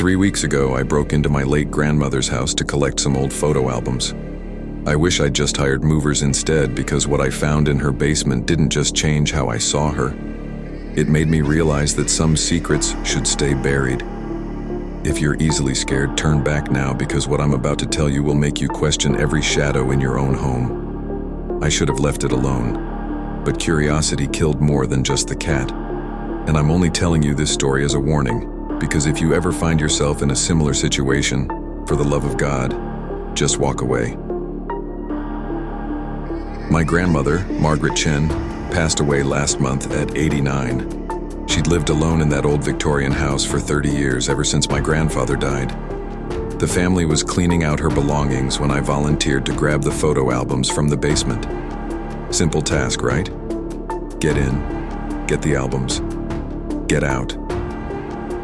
3 weeks ago, I broke into my late grandmother's house to collect some old photo albums. I wish I'd just hired movers instead, because what I found in her basement didn't just change how I saw her. It made me realize that some secrets should stay buried. If you're easily scared, turn back now, because what I'm about to tell you will make you question every shadow in your own home. I should have left it alone, but curiosity killed more than just the cat. And I'm only telling you this story as a warning, because if you ever find yourself in a similar situation, for the love of God, just walk away. My grandmother, Margaret Chen, passed away last month at 89. She'd lived alone in that old Victorian house for 30 years, ever since my grandfather died. The family was cleaning out her belongings when I volunteered to grab the photo albums from the basement. Simple task, right? Get in, get the albums, get out.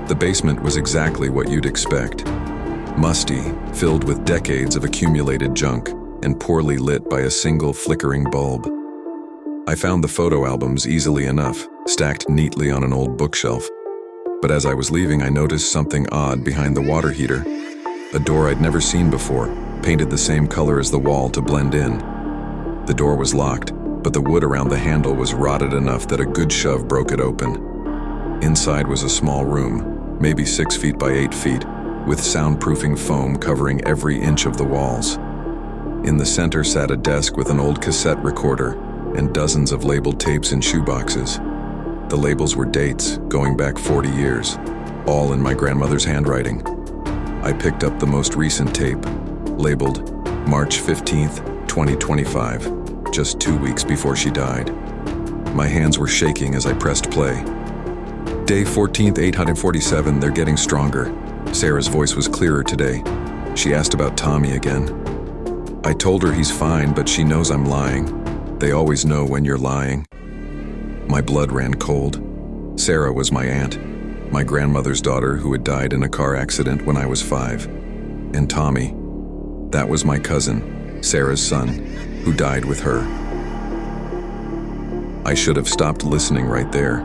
The basement was exactly what you'd expect. Musty, filled with decades of accumulated junk, and poorly lit by a single flickering bulb. I found the photo albums easily enough, stacked neatly on an old bookshelf. But as I was leaving, I noticed something odd behind the water heater. A door I'd never seen before, painted the same color as the wall to blend in. The door was locked, but the wood around the handle was rotted enough that a good shove broke it open. Inside was a small room, maybe 6 feet by 8 feet, with soundproofing foam covering every inch of the walls. In the center sat a desk with an old cassette recorder and dozens of labeled tapes in shoeboxes. The labels were dates, going back 40 years, all in my grandmother's handwriting. I picked up the most recent tape, labeled March 15th, 2025, just 2 weeks before she died. My hands were shaking as I pressed play. Day 14th, 847, they're getting stronger. Sarah's voice was clearer today. She asked about Tommy again. I told her he's fine, but she knows I'm lying. They always know when you're lying. My blood ran cold. Sarah was my aunt, my grandmother's daughter who had died in a car accident when I was 5. And Tommy, that was my cousin, Sarah's son, who died with her. I should have stopped listening right there.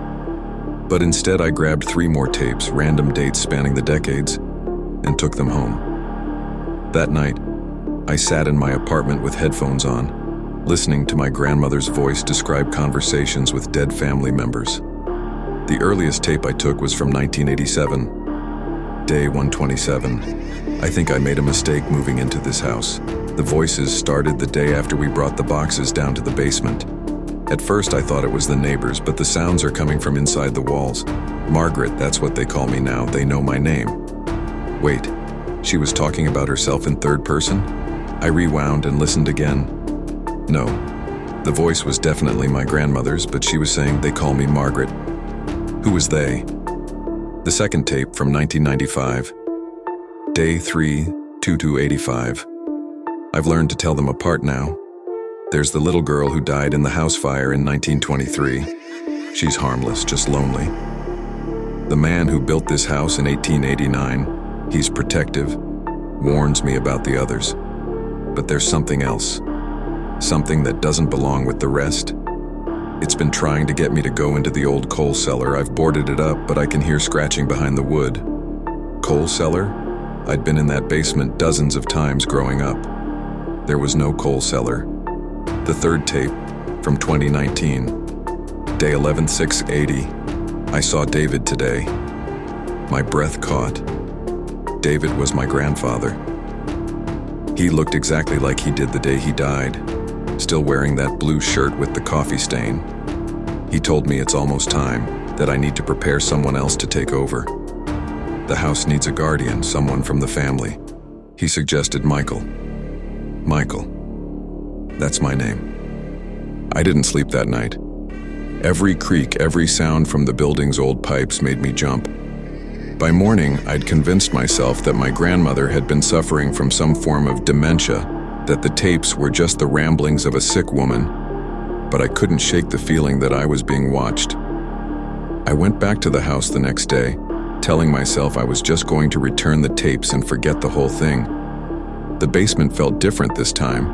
But instead I grabbed 3 more tapes, random dates spanning the decades, and took them home. That night, I sat in my apartment with headphones on, listening to my grandmother's voice describe conversations with dead family members. The earliest tape I took was from 1987, day 127. I think I made a mistake moving into this house. The voices started the day after we brought the boxes down to the basement. At first I thought it was the neighbors, but the sounds are coming from inside the walls. Margaret, that's what they call me now. They know my name. Wait, she was talking about herself in third person? I rewound and listened again. No, the voice was definitely my grandmother's, but she was saying they call me Margaret. Who was they? The second tape from 1995, day 3/2285. I've learned to tell them apart now. There's the little girl who died in the house fire in 1923. She's harmless, just lonely. The man who built this house in 1889, he's protective, warns me about the others. But there's something else. Something that doesn't belong with the rest. It's been trying to get me to go into the old coal cellar. I've boarded it up, but I can hear scratching behind the wood. Coal cellar? I'd been in that basement dozens of times growing up. There was no coal cellar. The third tape, from 2019, day 11/6/80. I saw David today. My breath caught. David was my grandfather. He looked exactly like he did the day he died, still wearing that blue shirt with the coffee stain. He told me it's almost time, that I need to prepare someone else to take over. The house needs a guardian, someone from the family. He suggested Michael. Michael. That's my name. I didn't sleep that night. Every creak, every sound from the building's old pipes made me jump. By morning, I'd convinced myself that my grandmother had been suffering from some form of dementia, that the tapes were just the ramblings of a sick woman, but I couldn't shake the feeling that I was being watched. I went back to the house the next day, telling myself I was just going to return the tapes and forget the whole thing. The basement felt different this time,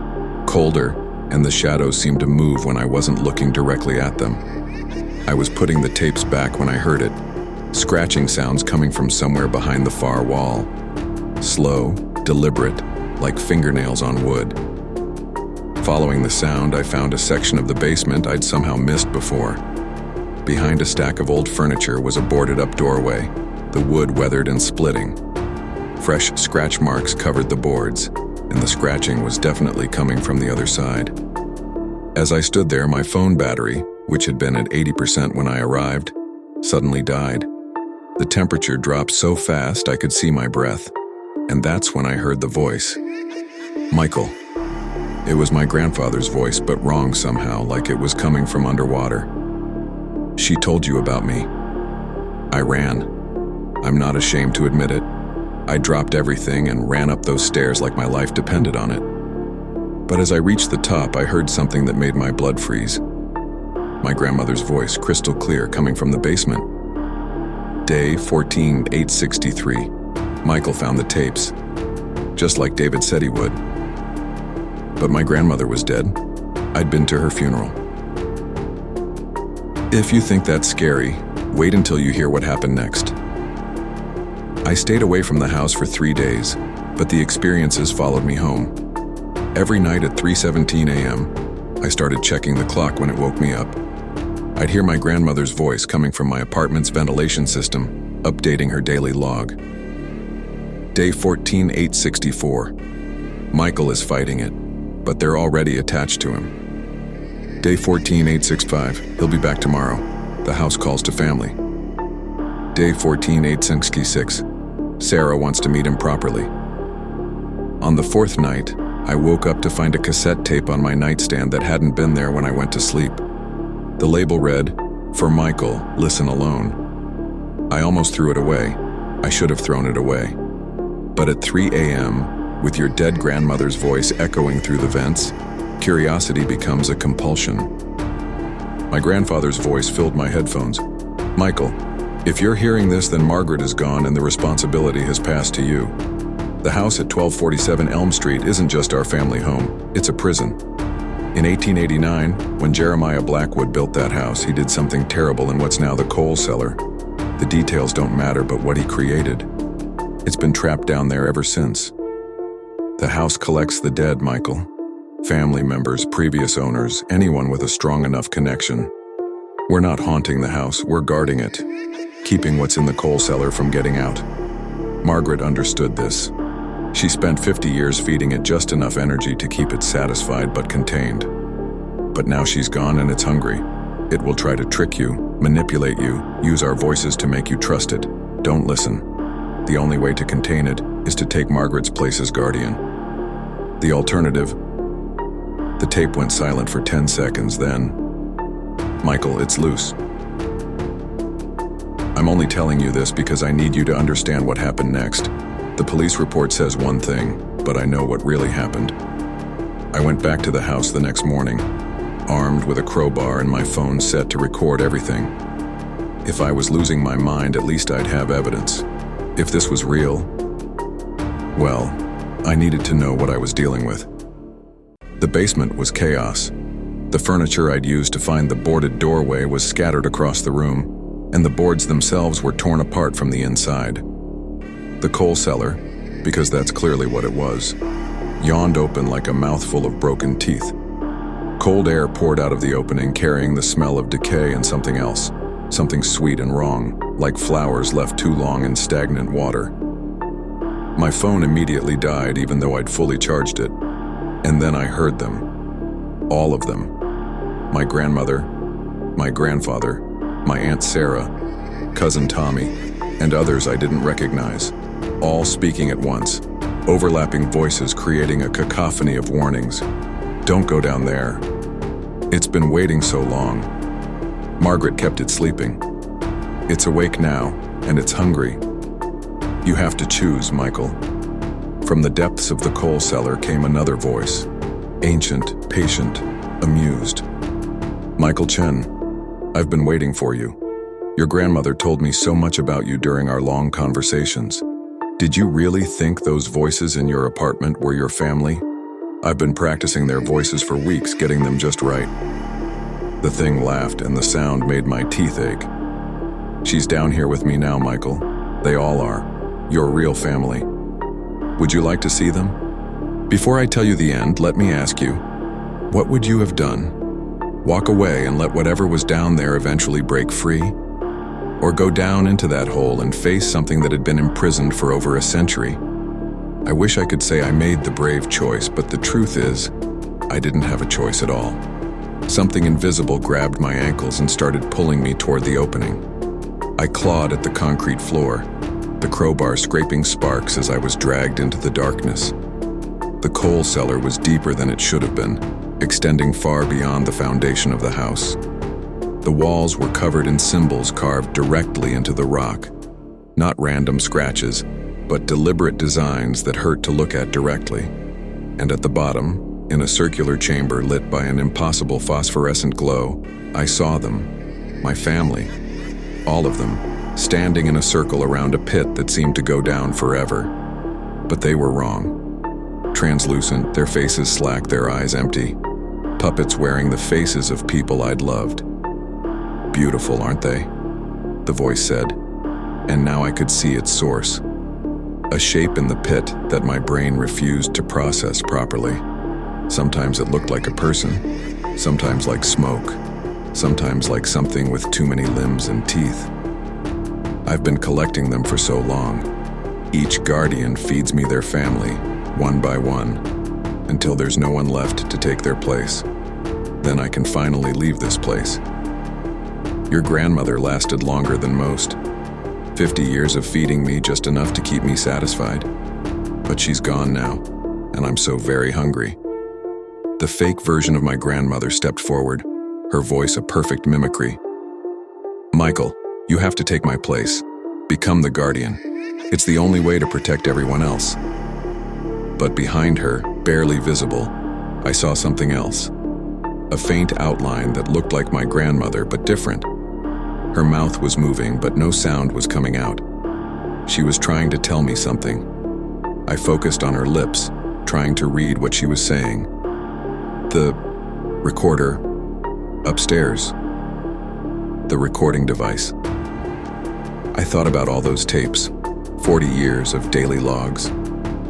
colder, and the shadows seemed to move when I wasn't looking directly at them. I was putting the tapes back when I heard it. Scratching sounds coming from somewhere behind the far wall. Slow, deliberate, like fingernails on wood. Following the sound, I found a section of the basement I'd somehow missed before. Behind a stack of old furniture was a boarded-up doorway, the wood weathered and splitting. Fresh scratch marks covered the boards, and the scratching was definitely coming from the other side. As I stood there, my phone battery, which had been at 80% when I arrived, suddenly died. The temperature dropped so fast I could see my breath, and that's when I heard the voice. Michael. It was my grandfather's voice, but wrong somehow, like it was coming from underwater. She told you about me. I ran. I'm not ashamed to admit it. I dropped everything and ran up those stairs like my life depended on it. But as I reached the top, I heard something that made my blood freeze. My grandmother's voice, crystal clear, coming from the basement. Day 14-863. Michael found the tapes, just like David said he would. But my grandmother was dead. I'd been to her funeral. If you think that's scary, wait until you hear what happened next. I stayed away from the house for 3 days, but the experiences followed me home. Every night at 3:17 a.m., I started checking the clock when it woke me up. I'd hear my grandmother's voice coming from my apartment's ventilation system, updating her daily log. Day 14-864. Michael is fighting it, but they're already attached to him. Day 14-865. He'll be back tomorrow. The house calls to family. Day 14-866. Sarah wants to meet him properly. On the fourth night, I woke up to find a cassette tape on my nightstand that hadn't been there when I went to sleep. The label read, "For Michael, listen alone." I almost threw it away. I should have thrown it away. But at 3 a.m., with your dead grandmother's voice echoing through the vents, curiosity becomes a compulsion. My grandfather's voice filled my headphones. Michael, if you're hearing this, then Margaret is gone and the responsibility has passed to you. The house at 1247 Elm Street isn't just our family home, it's a prison. In 1889, when Jeremiah Blackwood built that house, he did something terrible in what's now the coal cellar. The details don't matter, but what he created. It's been trapped down there ever since. The house collects the dead, Michael. Family members, previous owners, anyone with a strong enough connection. We're not haunting the house, we're guarding it, keeping what's in the coal cellar from getting out. Margaret understood this. She spent 50 years feeding it just enough energy to keep it satisfied but contained. But now she's gone and it's hungry. It will try to trick you, manipulate you, use our voices to make you trust it. Don't listen. The only way to contain it is to take Margaret's place as guardian. The alternative. The tape went silent for 10 seconds, then, Michael, it's loose. I'm only telling you this because I need you to understand what happened next. The police report says one thing, but I know what really happened. I went back to the house the next morning, armed with a crowbar and my phone set to record everything. If I was losing my mind, at least I'd have evidence. If this was real, well, I needed to know what I was dealing with. The basement was chaos. The furniture I'd used to find the boarded doorway was scattered across the room, and the boards themselves were torn apart from the inside. The coal cellar, because that's clearly what it was, yawned open like a mouthful of broken teeth. Cold air poured out of the opening, carrying the smell of decay and something else, something sweet and wrong, like flowers left too long in stagnant water. My phone immediately died, even though I'd fully charged it. And then I heard them. All of them. My grandmother, my grandfather, my Aunt Sarah, Cousin Tommy, and others I didn't recognize, all speaking at once, overlapping voices creating a cacophony of warnings. Don't go down there. It's been waiting so long. Margaret kept it sleeping. It's awake now, and it's hungry. You have to choose, Michael. From the depths of the coal cellar came another voice, ancient, patient, amused. Michael Chen, I've been waiting for you. Your grandmother told me so much about you during our long conversations. Did you really think those voices in your apartment were your family? I've been practicing their voices for weeks, getting them just right. The thing laughed, and the sound made my teeth ache. She's down here with me now, Michael. They all are. Your real family. Would you like to see them? Before I tell you the end, let me ask you, what would you have done? Walk away and let whatever was down there eventually break free? Or go down into that hole and face something that had been imprisoned for over a century? I wish I could say I made the brave choice, but the truth is, I didn't have a choice at all. Something invisible grabbed my ankles and started pulling me toward the opening. I clawed at the concrete floor, the crowbar scraping sparks as I was dragged into the darkness. The coal cellar was deeper than it should have been, extending far beyond the foundation of the house. The walls were covered in symbols carved directly into the rock. Not random scratches, but deliberate designs that hurt to look at directly. And at the bottom, in a circular chamber lit by an impossible phosphorescent glow, I saw them, my family, all of them, standing in a circle around a pit that seemed to go down forever. But they were wrong. Translucent, their faces slack, their eyes empty. Puppets wearing the faces of people I'd loved. Beautiful, aren't they? The voice said, and now I could see its source. A shape in the pit that my brain refused to process properly. Sometimes it looked like a person, sometimes like smoke, sometimes like something with too many limbs and teeth. I've been collecting them for so long. Each guardian feeds me their family, one by one, until there's no one left to take their place. Then I can finally leave this place. Your grandmother lasted longer than most. 50 years of feeding me just enough to keep me satisfied. But she's gone now, and I'm so very hungry. The fake version of my grandmother stepped forward, her voice a perfect mimicry. Michael, you have to take my place. Become the guardian. It's the only way to protect everyone else. But behind her, barely visible, I saw something else. A faint outline that looked like my grandmother, but different. Her mouth was moving, but no sound was coming out. She was trying to tell me something. I focused on her lips, trying to read what she was saying. The recorder, upstairs. The recording device. I thought about all those tapes, 40 years of daily logs.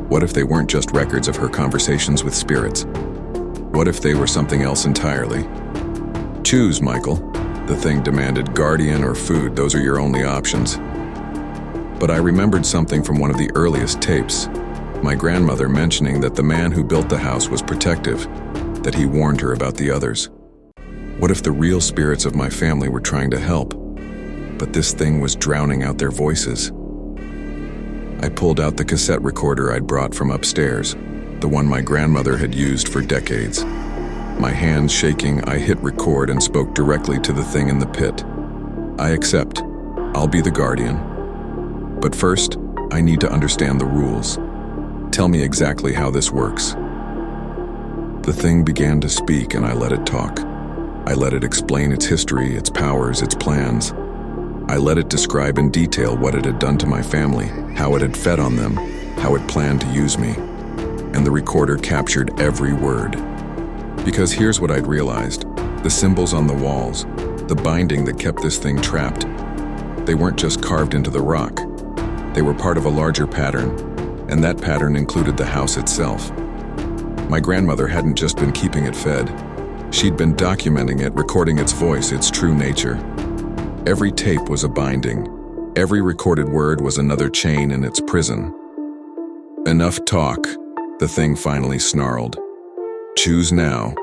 What if they weren't just records of her conversations with spirits? What if they were something else entirely? Choose, Michael. The thing demanded, guardian or food, those are your only options. But I remembered something from one of the earliest tapes. My grandmother mentioning that the man who built the house was protective, that he warned her about the others. What if the real spirits of my family were trying to help, but this thing was drowning out their voices? I pulled out the cassette recorder I'd brought from upstairs, the one my grandmother had used for decades. My hands shaking, I hit record and spoke directly to the thing in the pit. I accept. I'll be the guardian. But first, I need to understand the rules. Tell me exactly how this works. The thing began to speak and I let it talk. I let it explain its history, its powers, its plans. I let it describe in detail what it had done to my family, how it had fed on them, how it planned to use me. And the recorder captured every word. Because here's what I'd realized. The symbols on the walls, the binding that kept this thing trapped, they weren't just carved into the rock. They were part of a larger pattern, and that pattern included the house itself. My grandmother hadn't just been keeping it fed. She'd been documenting it, recording its voice, its true nature. Every tape was a binding. Every recorded word was another chain in its prison. Enough talk, the thing finally snarled. Choose now,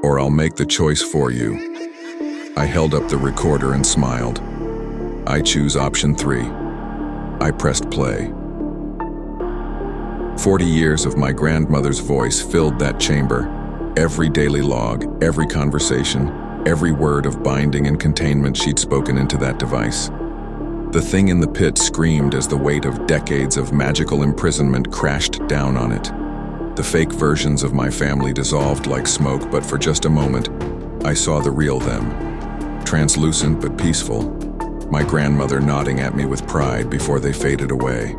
or I'll make the choice for you. I held up the recorder and smiled. I choose option 3. I pressed play. 40 years of my grandmother's voice filled that chamber. Every daily log, every conversation, every word of binding and containment she'd spoken into that device. The thing in the pit screamed as the weight of decades of magical imprisonment crashed down on it. The fake versions of my family dissolved like smoke, but for just a moment, I saw the real them. Translucent but peaceful, my grandmother nodding at me with pride before they faded away.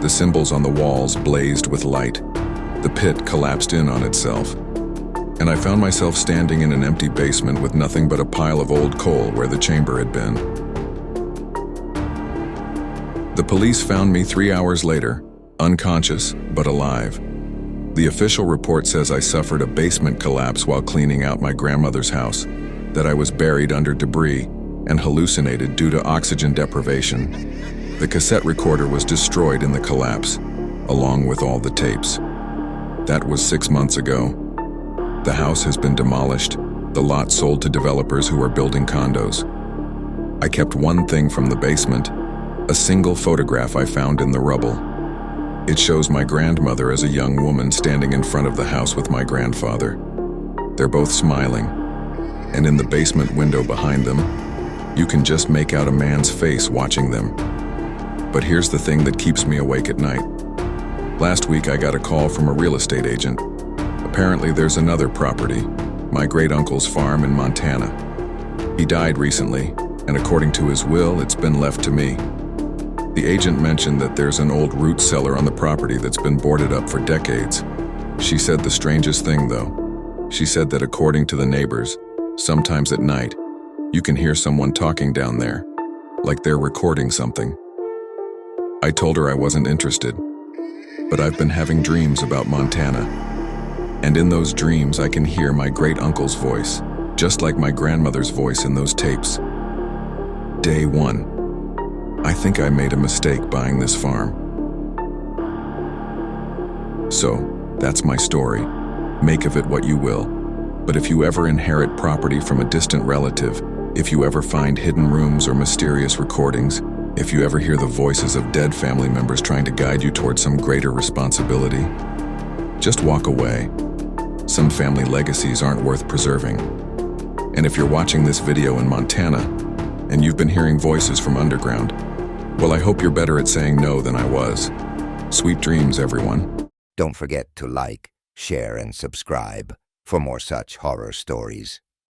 The symbols on the walls blazed with light. The pit collapsed in on itself. And I found myself standing in an empty basement with nothing but a pile of old coal where the chamber had been. The police found me 3 hours later, unconscious but alive. The official report says I suffered a basement collapse while cleaning out my grandmother's house, that I was buried under debris and hallucinated due to oxygen deprivation. The cassette recorder was destroyed in the collapse, along with all the tapes. That was 6 months ago. The house has been demolished, the lot sold to developers who are building condos. I kept one thing from the basement, a single photograph I found in the rubble. It shows my grandmother as a young woman standing in front of the house with my grandfather. They're both smiling, and in the basement window behind them, you can just make out a man's face watching them. But here's the thing that keeps me awake at night. Last week I got a call from a real estate agent. Apparently there's another property, my great-uncle's farm in Montana. He died recently, and according to his will, it's been left to me. The agent mentioned that there's an old root cellar on the property that's been boarded up for decades. She said the strangest thing, though. She said that according to the neighbors, sometimes at night, you can hear someone talking down there, like they're recording something. I told her I wasn't interested, but I've been having dreams about Montana. And in those dreams, I can hear my great-uncle's voice, just like my grandmother's voice in those tapes. Day 1. I think I made a mistake buying this farm. So, that's my story. Make of it what you will. But if you ever inherit property from a distant relative, if you ever find hidden rooms or mysterious recordings, if you ever hear the voices of dead family members trying to guide you towards some greater responsibility, just walk away. Some family legacies aren't worth preserving. And if you're watching this video in Montana, and you've been hearing voices from underground, well, I hope you're better at saying no than I was. Sweet dreams, everyone. Don't forget to like, share, and subscribe for more such horror stories.